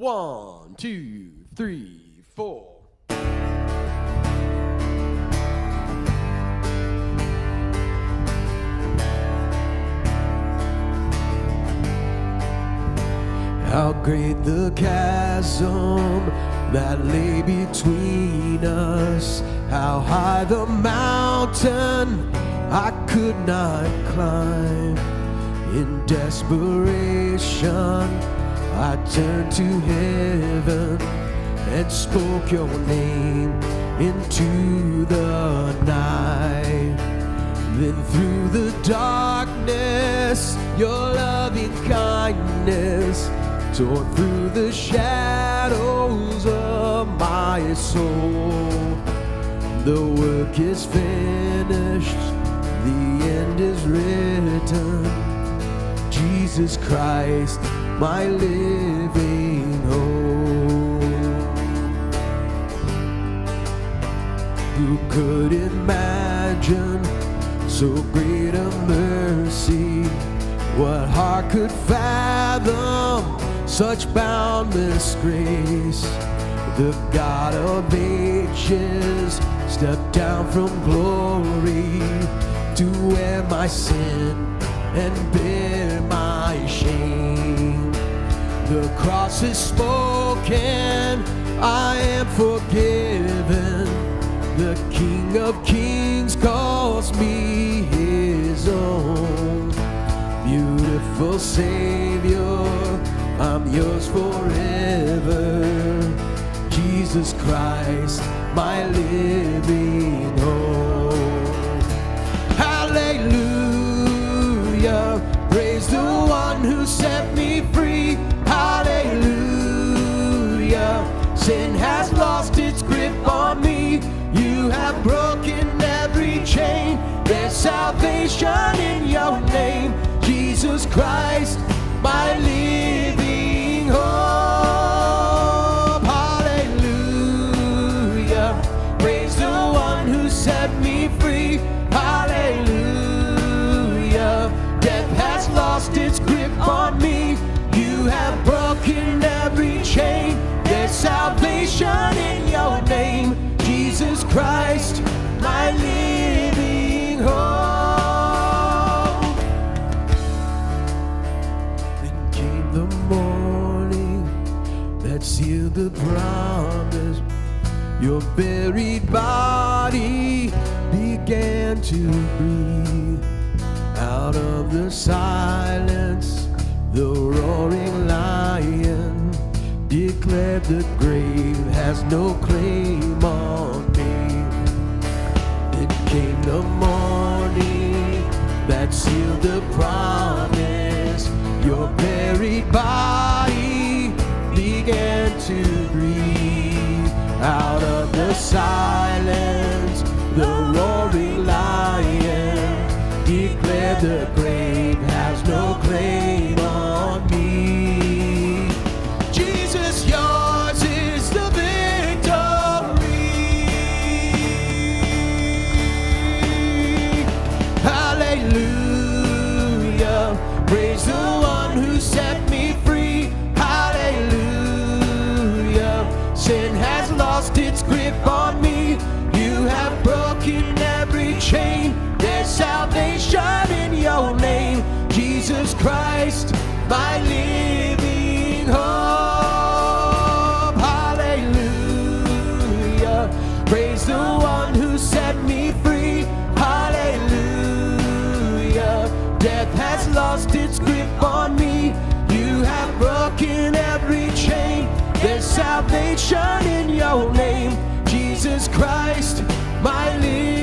1, 2, 3, 4. How great the chasm that lay between us. How high the mountain I could not climb. In desperation, I turned to heaven and spoke your name into the night. Then through the darkness, your loving kindness tore through the shadows of my soul. The work is finished, the end is written. Jesus Christ, my living hope. Who could imagine so great a mercy? What heart could fathom such boundless grace? The God of ages stepped down from glory to wear my sin and bear my shame. The cross is spoken, I am forgiven. The King of Kings calls me his own. Beautiful Savior, I'm yours forever. Jesus Christ, my living hope. Hallelujah, praise the one who set me free. Hallelujah, sin has lost its grip on me. You have broken every chain. There's salvation in your name. Jesus Christ, my living hope. Hallelujah, praise the one who set me free. Hallelujah, death has lost its grip on me. You have broken every chain. There's salvation in your name. Jesus Christ, my living hope. Then came the morning that sealed the promise. Your buried body began to breathe. Out of the silence, the roaring lion declared the grave has no claim on me. It came the morning that sealed the promise. Your buried body began to breathe. Out of the silence, the roaring lion declared the grave has no claim on me. Jesus, yours is the victory. Hallelujah, praise the one who set me free. Hallelujah, sin has lost its grip on me. You have broken every chain. There's salvation in your name. Jesus Christ, my living hope. Hallelujah, praise the one who set me free. Hallelujah, death has lost its grip on me. You have broken every chain. There's salvation in your name. Jesus Christ, my living